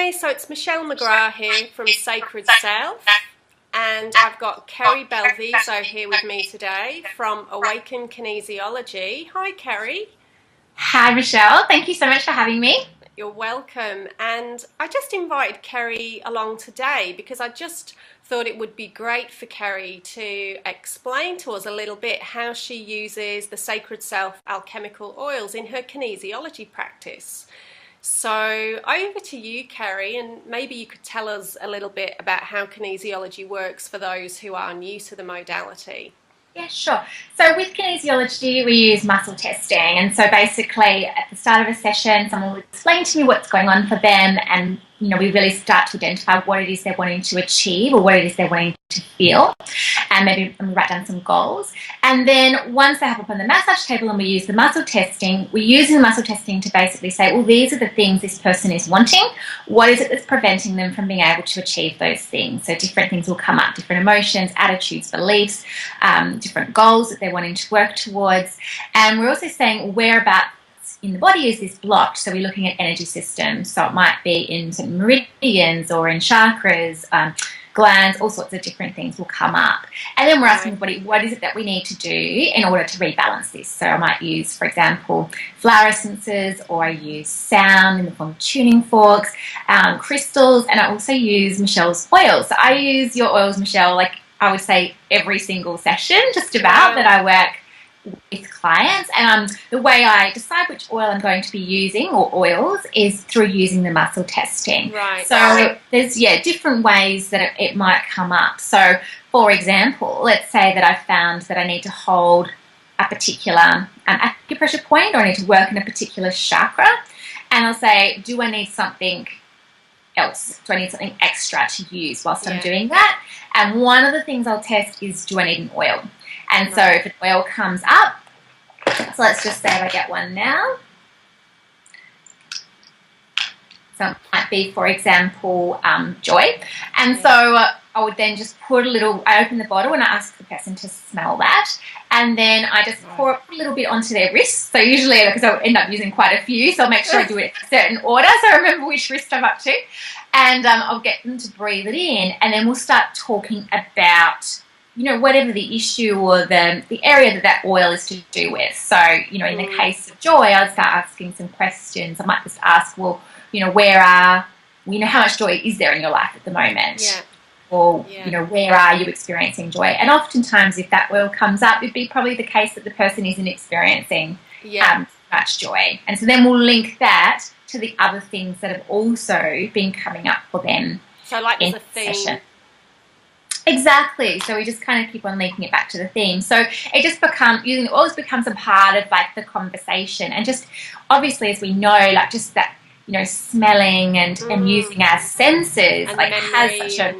Hi, so it's Michelle McGrath here from Sacred Self, and I've got Kerry Belviso here with me today from Awaken Kinesiology. Hi, Kerry. Hi, Michelle. Thank you so much for having me. You're welcome. And I just invited Kerry along today because I just thought it would be great for Kerry to explain to us a little bit how she uses the Sacred Self alchemical oils in her kinesiology practice. So over to you, Kerry, and maybe you could tell us a little bit about how kinesiology works for those who are new to the modality. Yeah, sure. So with kinesiology, we use muscle testing. And so basically at the start of a session, someone will explain to me what's going on for them. And, we really start to identify what it is they're wanting to achieve or what it is they're wanting to feel. And maybe write down some goals. And then once they have up on the massage table and we use the muscle testing, we're using the muscle testing to basically say, well, these are the things this person is wanting. What is it that's preventing them from being able to achieve those things? So different things will come up, different emotions, attitudes, beliefs, different goals that they're wanting to work towards. And we're also saying whereabouts in the body is this blocked. So we're looking at energy systems. So it might be in certain meridians or in chakras, glands, all sorts of different things will come up. And then we're asking the body, what is it that we need to do in order to rebalance this? So I might use, for example, flower essences, or I use sound in the form of tuning forks, crystals, and I also use Michelle's oils. So I use your oils, Michelle, like I would say every single session, just about, that I work with clients. And the way I decide which oil I'm going to be using, or oils, is through using the muscle testing. Right. So there's different ways that it might come up. So for example, let's say that I found that I need to hold a particular acupressure point, or I need to work in a particular chakra, and I'll say, do I need something else? Do I need something extra to use whilst I'm doing that? And one of the things I'll test is, do I need an oil? And so if an oil comes up, so let's just say I get one now. So it might be, for example, joy. And so I would then just put I open the bottle and I ask the person to smell that. And then I just pour a little bit onto their wrist. So usually, because I'll end up using quite a few, so I'll make sure I do it in a certain order so I remember which wrist I'm up to. And I'll get them to breathe it in. And then we'll start talking about whatever the issue or the area that oil is to do with. So, in the case of joy, I'd start asking some questions. I might just ask, well, how much joy is there in your life at the moment? Yeah. Or, where are you experiencing joy? And oftentimes if that oil comes up, it'd be probably the case that the person isn't experiencing much joy. And so then we'll link that to the other things that have also been coming up for them. So like there's a theme. Session. Exactly. So we just kind of keep on linking it back to the theme. So it just using the oils becomes a part of like the conversation. And just obviously, as we know, like just that, smelling and using our senses, and like has such a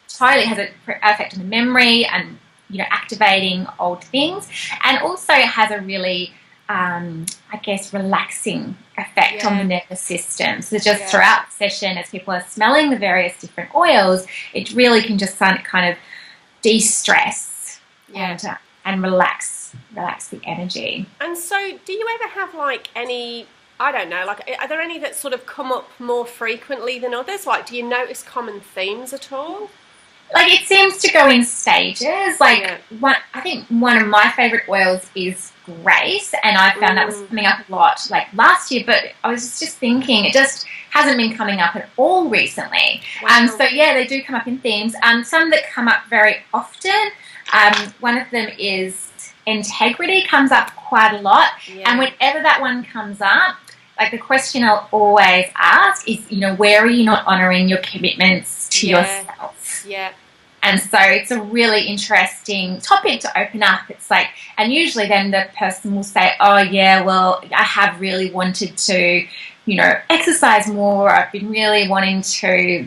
totally has an effect on the memory and activating old things, and also it has a really relaxing effect on the nervous system. So just throughout the session, as people are smelling the various different oils, it really can just kind of de-stress and relax the energy. And so do you ever have like any, I don't know, like are there any that sort of come up more frequently than others? Like do you notice common themes at all? Like it seems to go in stages. Like I think one of my favourite oils is Grace, and I found that was coming up a lot like last year, but I was just thinking it just hasn't been coming up at all recently. So they do come up in themes. Some that come up very often, one of them is integrity, comes up quite a lot. And whenever that one comes up, like the question I'll always ask is, where are you not honouring your commitments to yourself? Yeah. And so it's a really interesting topic to open up. It's like, and usually then the person will say, oh yeah, well, I have really wanted to, exercise more. I've been really wanting to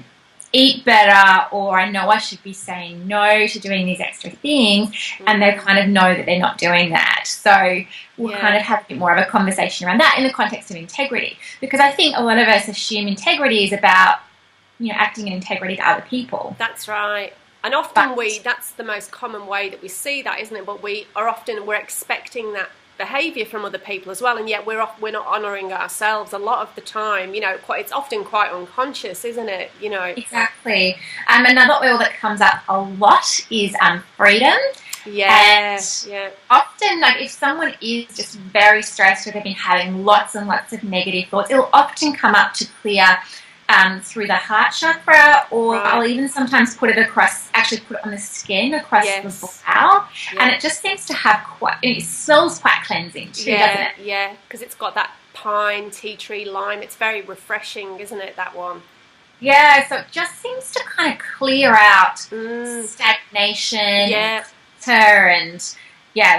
eat better, or I know I should be saying no to doing these extra things, and they kind of know that they're not doing that. So we'll kind of have a bit more of a conversation around that in the context of integrity, because I think a lot of us assume integrity is about, acting in integrity to other people. That's right. And often that's the most common way that we see that, isn't it? But we're expecting that behaviour from other people as well, and yet we're not honouring ourselves a lot of the time. It's often quite unconscious, isn't it? Exactly. Another oil that comes up a lot is freedom. Yeah. And yeah. often, like, if someone is just very stressed or they've been having lots and lots of negative thoughts, it'll often come up to clear through the heart chakra, or Right. I'll even sometimes put it on the skin across Yes. the brow, Yeah. and it just seems to have it smells quite cleansing too, doesn't it? Yeah, because it's got that pine, tea tree, lime. It's very refreshing, isn't it, that one? Yeah, so it just seems to kind of clear out stagnation, Yeah. and yeah,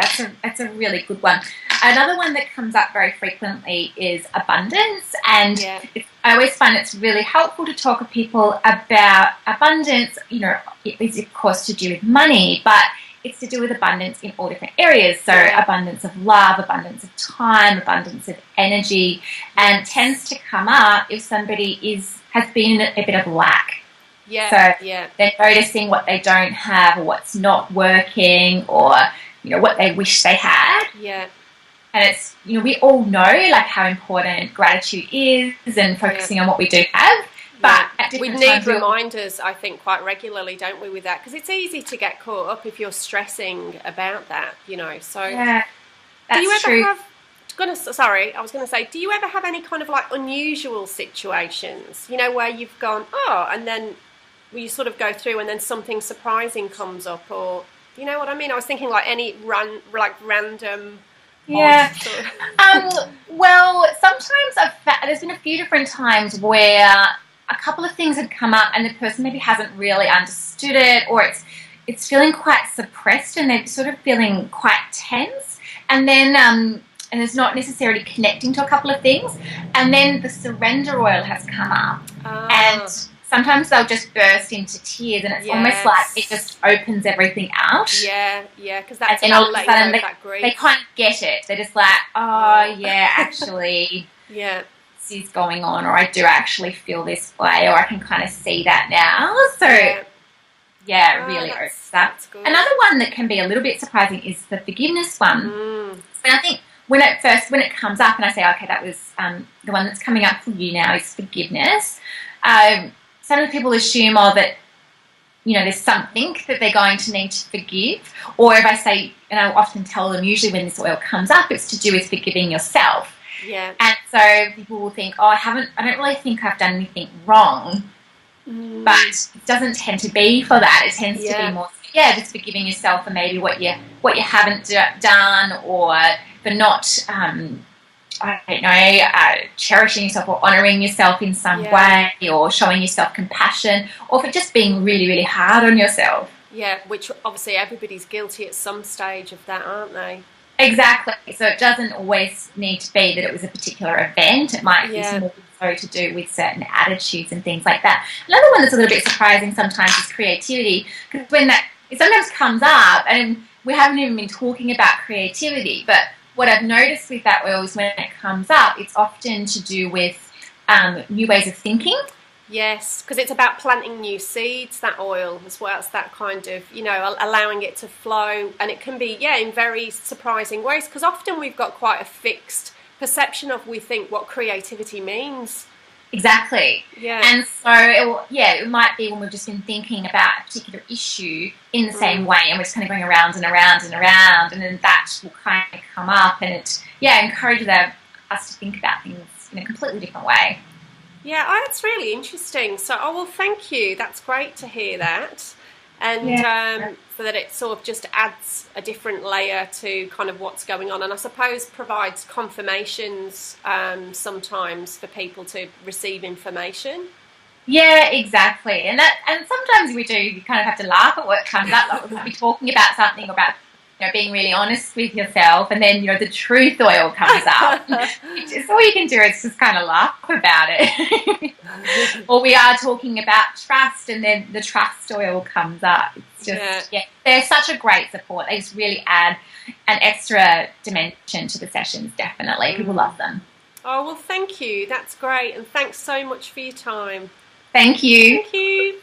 that's a really good one. Another one that comes up very frequently is abundance, and Yeah. I always find it's really helpful to talk to people about abundance. It is of course to do with money, but it's to do with abundance in all different areas. So abundance of love, abundance of time, abundance of energy, and tends to come up if somebody has been in a bit of lack. Yeah. So yeah. they're noticing what they don't have, or what's not working, or what they wish they had. Yeah. And it's, we all know like how important gratitude is, and focusing on what we do have. But at we different need times, reminders, I think, quite regularly, don't we, with that? Because it's easy to get caught up if you're stressing about that, So yeah, do you that's ever true. I was going to say, do you ever have any kind of like unusual situations, where you've gone, and then you sort of go through and then something surprising comes up, or, you know what I mean? I was thinking like any random... Yeah. Well, sometimes there's been a few different times where a couple of things had come up and the person maybe hasn't really understood it, or it's feeling quite suppressed and they're sort of feeling quite tense, and then and it's not necessarily connecting to a couple of things, and then the surrender oil has come up, and sometimes they'll just burst into tears, and it's almost like it just opens everything out. Yeah, because that's and all of a sudden they kind of get it. They're just like, actually, this is going on, or I do actually feel this way, or I can kind of see that now. So, it really opens up. Another one that can be a little bit surprising is the forgiveness one. And I think when it comes up, and I say, okay, that was the one that's coming up for you now is forgiveness. Some people assume, that, there's something that they're going to need to forgive. Or if I say, and I often tell them, usually when this oil comes up, it's to do with forgiving yourself. Yeah. And so people will think, I don't really think I've done anything wrong. But it doesn't tend to be for that. It tends to be more, just forgiving yourself for maybe what you haven't done, or for not... cherishing yourself or honouring yourself in some way, or showing yourself compassion, or for just being really, really hard on yourself. Yeah, which obviously everybody's guilty at some stage of that, aren't they? Exactly. So it doesn't always need to be that it was a particular event. It might be more so to do with certain attitudes and things like that. Another one that's a little bit surprising sometimes is creativity, because it sometimes comes up, and we haven't even been talking about creativity, but what I've noticed with that oil is when it comes up, it's often to do with new ways of thinking. Yes, because it's about planting new seeds, that oil, as well as that kind of, allowing it to flow. And it can be, in very surprising ways, because often we've got quite a fixed perception of, we think, what creativity means. Exactly. Yeah. And so, it might be when we've just been thinking about a particular issue in the same way, and we're just kind of going around and around and around, and then that will kind of come up, and it, encourages us to think about things in a completely different way. Yeah, that's really interesting. So, well, thank you. That's great to hear that. And so that it sort of just adds a different layer to kind of what's going on, and I suppose provides confirmations sometimes for people to receive information. Yeah, exactly. And sometimes you kind of have to laugh at what comes up. Like we'll be talking about something about being really honest with yourself, and then the truth oil comes up. All you can do is just kind of laugh about it. Or we are talking about trust, and then the trust oil comes up. It's just they're such a great support. They just really add an extra dimension to the sessions. Definitely, people love them. Oh well, thank you. That's great, and thanks so much for your time. Thank you. Thank you.